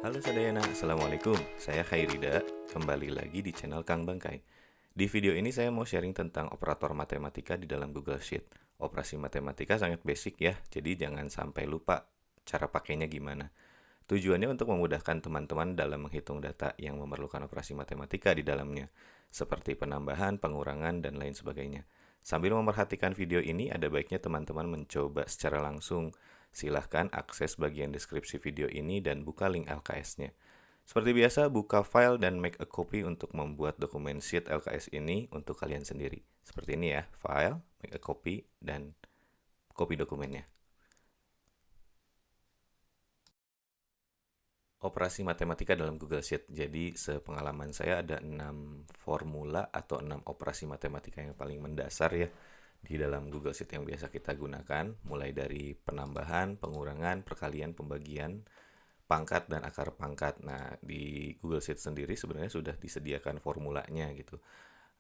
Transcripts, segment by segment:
Halo Sadayana, Assalamualaikum. Saya Khairida, kembali lagi di channel Kang Bangkai. Di video ini saya mau sharing tentang operator matematika di dalam Google Sheet. Operasi matematika sangat basic ya, jadi jangan sampai lupa cara pakainya gimana. Tujuannya untuk memudahkan teman-teman dalam menghitung data yang memerlukan operasi matematika di dalamnya, seperti penambahan, pengurangan, dan lain sebagainya. Sambil memerhatikan video ini, ada baiknya teman-teman mencoba secara langsung. Silahkan akses bagian deskripsi video ini dan buka link LKS-nya. Seperti biasa, buka file dan make a copy untuk membuat dokumen sheet LKS ini untuk kalian sendiri. Seperti ini ya, file, make a copy, dan copy dokumennya. Operasi matematika dalam Google Sheet. Jadi, sepengalaman saya ada 6 formula atau 6 operasi matematika yang paling mendasar ya di dalam Google Sheet yang biasa kita gunakan, mulai dari penambahan, pengurangan, perkalian, pembagian, pangkat dan akar pangkat. Nah, di Google Sheet sendiri sebenarnya sudah disediakan formulanya gitu.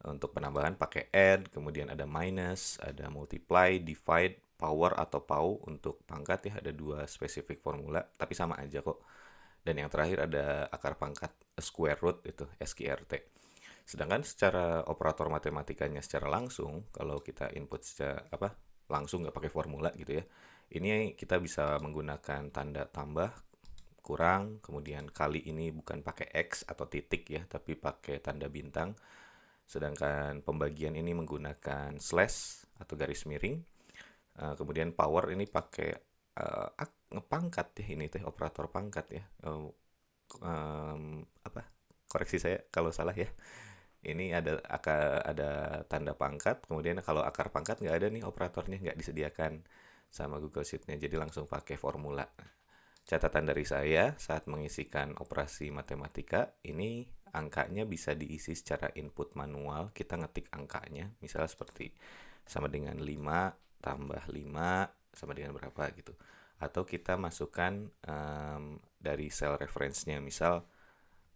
Untuk penambahan pakai add, kemudian ada minus, ada multiply, divide, power atau POW. Untuk pangkat ya ada dua spesifik formula, tapi sama aja kok. Dan yang terakhir ada akar pangkat square root itu SQRT. Sedangkan secara operator matematikanya secara langsung, kalau kita input secara langsung nggak pakai formula gitu ya, ini kita bisa menggunakan tanda tambah, kurang, kemudian kali ini bukan pakai X atau titik ya, tapi pakai tanda bintang. Sedangkan pembagian ini menggunakan slash atau garis miring. Kemudian power ini pakai ngepangkat ya, ini teh operator pangkat ya. Apa? Koreksi saya kalau salah ya. Ini ada tanda pangkat, kemudian kalau akar pangkat nggak ada nih operatornya, nggak disediakan sama Google Sheet-nya, jadi langsung pakai formula. Catatan dari saya saat mengisikan operasi matematika, ini angkanya bisa diisi secara input manual, kita ngetik angkanya, misalnya seperti sama dengan 5 tambah 5 sama dengan berapa gitu. Atau kita masukkan dari cell reference-nya, misal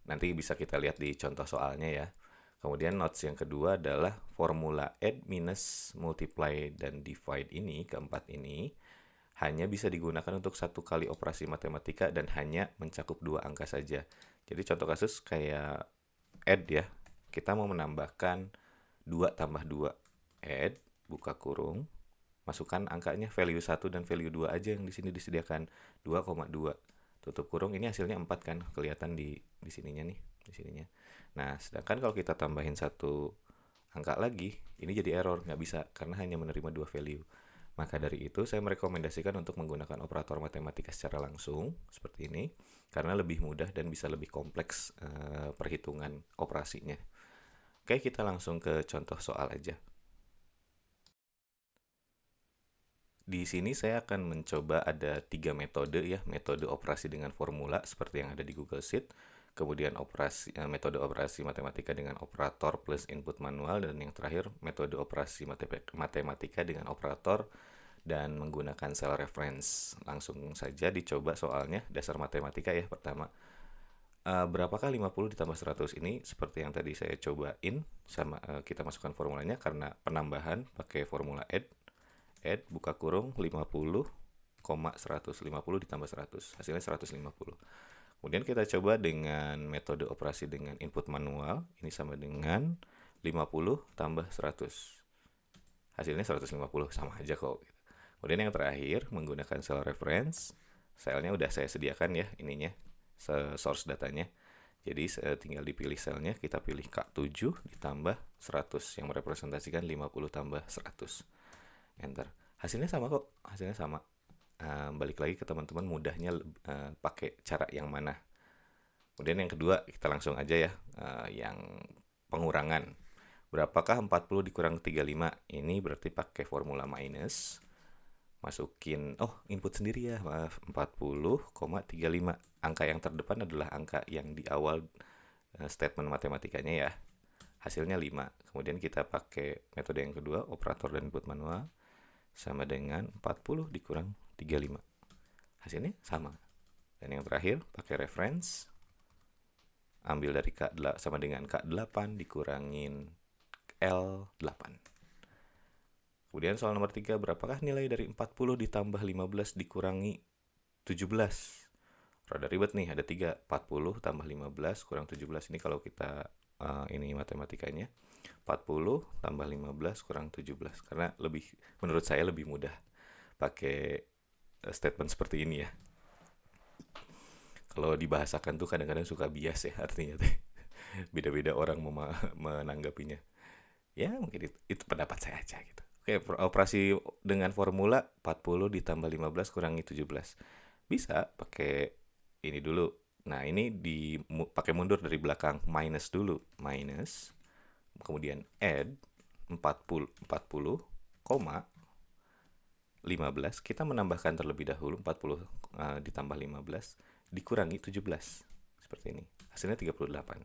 nanti bisa kita lihat di contoh soalnya ya. Kemudian notes yang kedua adalah formula add, minus, multiply, dan divide ini, keempat ini, hanya bisa digunakan untuk satu kali operasi matematika dan hanya mencakup dua angka saja. Jadi contoh kasus kayak add ya, kita mau menambahkan 2 tambah 2. Add, buka kurung, masukkan angkanya value 1 dan value 2 aja yang di sini disediakan 2,2. Tutup kurung, ini hasilnya 4 kan, kelihatan di sininya nih, di sininya. Nah, sedangkan kalau kita tambahin satu angka lagi, ini jadi error, nggak bisa karena hanya menerima dua value. Maka dari itu, saya merekomendasikan untuk menggunakan operator matematika secara langsung, seperti ini, karena lebih mudah dan bisa lebih kompleks perhitungan operasinya. Oke, kita langsung ke contoh soal aja. Di sini saya akan mencoba ada 3 metode ya, metode operasi dengan formula seperti yang ada di Google Sheet, kemudian metode operasi matematika dengan operator plus input manual, dan yang terakhir metode operasi matematika dengan operator dan menggunakan cell reference. Langsung saja dicoba soalnya, dasar matematika ya pertama. Berapakah 50 ditambah 100 ini? Seperti yang tadi saya cobain, sama kita masukkan formulanya karena penambahan pakai formula add, buka kurung, 50, 150 ditambah 100, hasilnya 150. Kemudian kita coba dengan metode operasi dengan input manual, ini sama dengan 50 tambah 100, hasilnya 150, sama aja kok. Kemudian yang terakhir menggunakan cell reference, selnya udah saya sediakan ya ininya, source datanya. Jadi tinggal dipilih selnya, kita pilih K7 ditambah 100 yang merepresentasikan 50 tambah 100. Enter. Hasilnya sama kok, hasilnya sama. Balik lagi ke teman-teman mudahnya pakai cara yang mana. Kemudian yang kedua kita langsung aja ya, yang pengurangan. Berapakah 40 dikurang 35? Ini berarti pakai formula minus. Masukin, input sendiri ya, maaf, 40,35. Angka yang terdepan adalah angka yang di awal statement matematikanya ya. Hasilnya 5. Kemudian kita pakai metode yang kedua, operator dan input manual, sama dengan 40 dikurang 35. Hasilnya sama. Dan yang terakhir, pakai reference, ambil dari K8 sama dengan K8 dikurangin L8. Kemudian soal nomor 3, berapakah nilai dari 40 ditambah 15 dikurangi 17? Rada ribet nih, ada 3, 40 tambah 15 kurang 17. Ini kalau kita ini matematikanya, 40 tambah 15 kurang 17. Karena menurut saya lebih mudah pakai statement seperti ini ya. Kalau dibahasakan tuh kadang-kadang suka bias ya artinya teh. Beda-beda orang menanggapinya. Ya mungkin itu pendapat saya aja gitu. Oke, operasi dengan formula 40 ditambah 15 kurangi 17. Bisa pakai ini dulu. Nah, ini pakai mundur dari belakang, minus dulu. Minus, kemudian add 40 koma 15. Kita menambahkan terlebih dahulu 40 ditambah 15 dikurangi 17. Seperti ini. Hasilnya 38.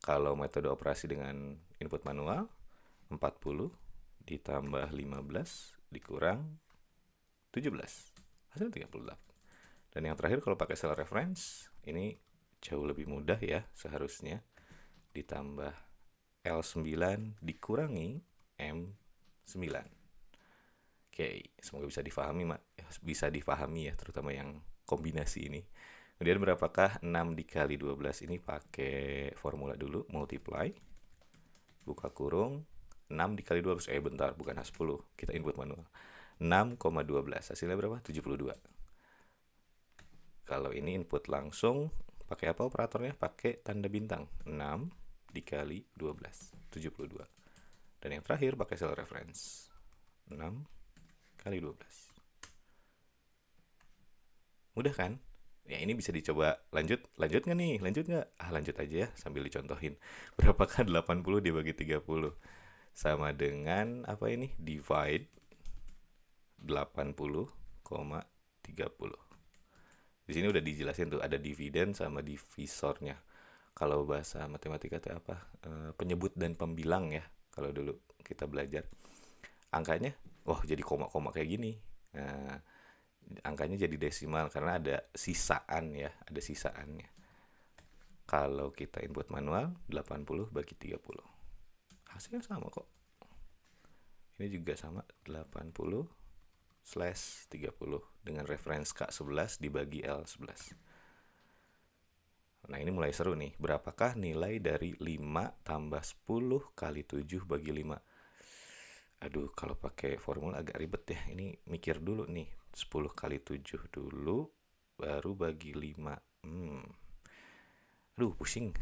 Kalau metode operasi dengan input manual, 40 ditambah 15 dikurang 17. Hasilnya 38. Dan yang terakhir kalau pakai cell reference, ini jauh lebih mudah ya seharusnya. Ditambah L9 dikurangi M9. Oke, semoga bisa difahami ya, terutama yang kombinasi ini. Kemudian berapakah 6 dikali 12 ini? Pakai formula dulu, multiply, buka kurung, 6 dikali 12, bentar, bukan H10, kita input manual. 6,12, hasilnya berapa? 72. Kalau ini input langsung, pakai apa operatornya? Pakai tanda bintang, 6 dikali 12, 72. Dan yang terakhir pakai cell reference, 6 kali 12. Mudah kan? Ya ini bisa dicoba lanjut nggak nih? Lanjut nggak? Lanjut aja ya sambil dicontohin. Berapakah 80 dibagi 30? Sama dengan apa ini? Divide 80,30. Di sini udah dijelasin tuh ada dividen sama divisornya. Kalau bahasa matematika itu apa? Penyebut dan pembilang ya. Kalau dulu kita belajar. Angkanya, jadi koma-koma kayak gini. Nah, angkanya jadi desimal karena ada sisaan ya, ada sisaannya. Kalau kita input manual 80 bagi 30. Hasilnya sama kok. Ini juga sama 80/30 dengan reference K11 dibagi L11. Nah, ini mulai seru nih. Berapakah nilai dari 5 tambah 10 kali 7 bagi 5? Aduh, kalau pakai formula agak ribet ya. Ini mikir dulu nih. 10 kali 7 dulu, baru bagi 5. Aduh, pusing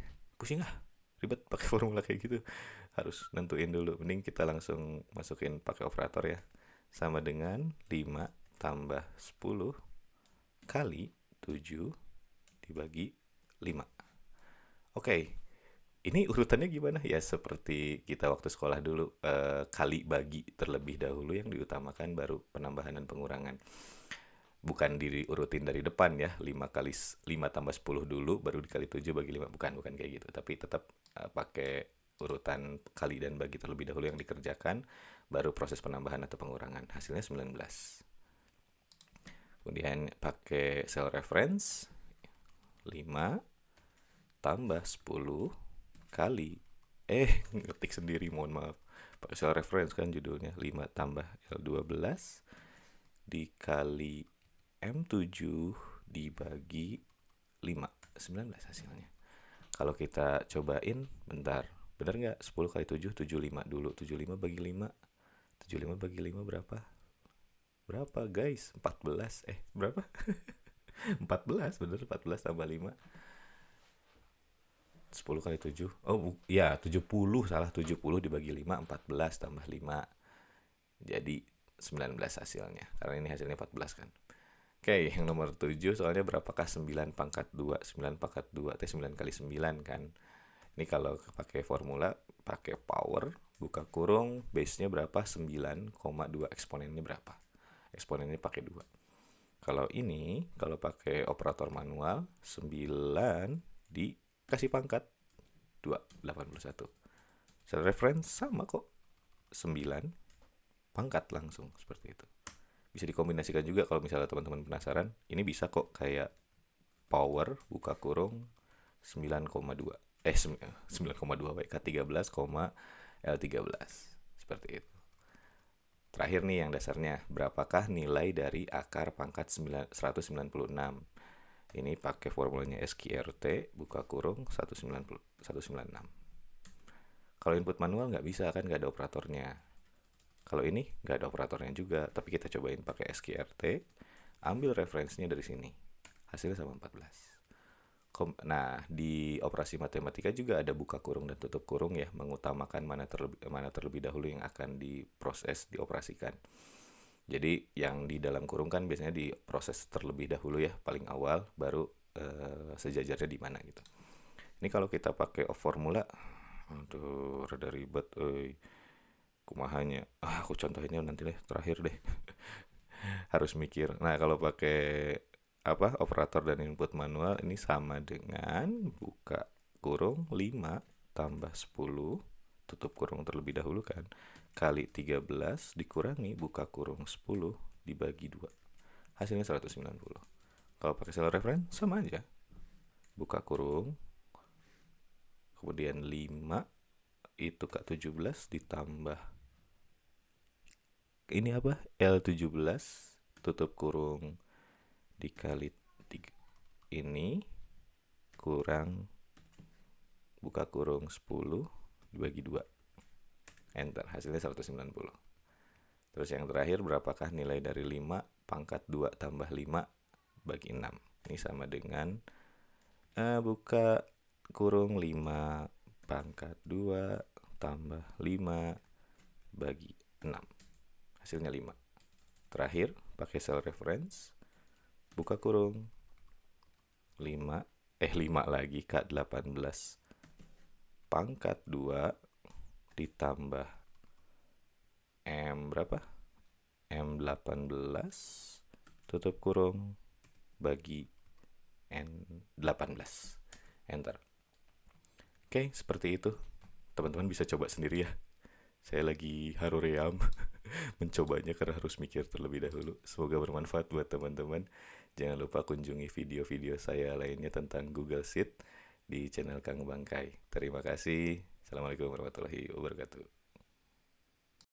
ah. Ribet pakai formula kayak gitu. Harus nentuin dulu. Mending kita langsung masukin pakai operator ya. Sama dengan 5 tambah 10 kali 7 dibagi 5. Oke, ini urutannya gimana? Ya seperti kita waktu sekolah dulu, kali bagi terlebih dahulu yang diutamakan, baru penambahan dan pengurangan. Bukan diurutin dari depan ya, 5 tambah 10 dulu, baru dikali 7 bagi 5. Bukan kayak gitu. Tapi tetap pakai urutan kali dan bagi terlebih dahulu yang dikerjakan, baru proses penambahan atau pengurangan. Hasilnya 19. Kemudian pakai cell reference, 5 tambah 10 kali ngetik sendiri, mohon maaf. Pakai cell reference kan judulnya. 5 tambah L12 dikali M7 dibagi 5. 19 hasilnya. Kalau kita cobain, bentar. Bener nggak? 10 kali 7, 75 dulu. 75 bagi 5. 75 bagi 5 berapa? Berapa guys? 14. Berapa? 14, bener, 14 tambah 5. 10 kali 7. Oh, ya, 70, salah, 70 dibagi 5, 14 tambah 5. Jadi 19 hasilnya. Karena ini hasilnya 14 kan. Oke, yang nomor 7 soalnya berapakah 9 pangkat 2? 9 pangkat 2 itu 9 kali 9 kan. Ini kalau pakai formula, pakai power, buka kurung, base-nya berapa? 9,2, eksponennya berapa? Eksponennya pakai 2. Kalau ini, kalau pakai operator manual, 9 dikasih pangkat 2, 81. Cell reference sama kok, 9 pangkat langsung, seperti itu. Bisa dikombinasikan juga kalau misalnya teman-teman penasaran. Ini bisa kok kayak power, buka kurung, 9,2. 9,2 K13, L13. Seperti itu. Terakhir nih yang dasarnya, berapakah nilai dari akar pangkat 196? Ini pakai formulanya SQRT, buka kurung 196. Kalau input manual nggak bisa kan, nggak ada operatornya. Kalau ini nggak ada operatornya juga, tapi kita cobain pakai SQRT, ambil referensinya dari sini. Hasilnya sama 14. Nah, di operasi matematika juga ada buka kurung dan tutup kurung ya, mengutamakan mana terlebih dahulu yang akan diproses, dioperasikan. Jadi yang di dalam kurung kan biasanya diproses terlebih dahulu ya, paling awal, baru sejajarnya di mana gitu. Ini kalau kita pakai formula, aduh, rada ribet, kumahanya. Aku contohinnya nanti deh, terakhir deh. Harus mikir. Nah, kalau pakai operator dan input manual ini sama dengan buka kurung 5 tambah 10 tutup kurung terlebih dahulu kan, kali 13 dikurangi buka kurung 10 dibagi 2, hasilnya 190. Kalau pakai cell reference sama aja, buka kurung kemudian 5 itu K 17 ditambah ini L17 tutup kurung dikali 3 ini kurang buka kurung 10 dibagi 2, enter, hasilnya 190. Terus yang terakhir, berapakah nilai dari 5 pangkat 2 tambah 5 bagi 6? Ini sama dengan buka kurung 5 pangkat 2 tambah 5 bagi 6, hasilnya 5. Terakhir, pakai cell reference, buka kurung 5 lagi K18 pangkat 2 ditambah M18 tutup kurung bagi N18, enter. Oke, seperti itu. Teman-teman bisa coba sendiri ya. Saya lagi haruream mencobanya karena harus mikir terlebih dahulu. Semoga bermanfaat buat teman-teman. Jangan lupa kunjungi video-video saya lainnya tentang Google Sheet di channel Kang Bangkai. Terima kasih. Assalamualaikum warahmatullahi wabarakatuh.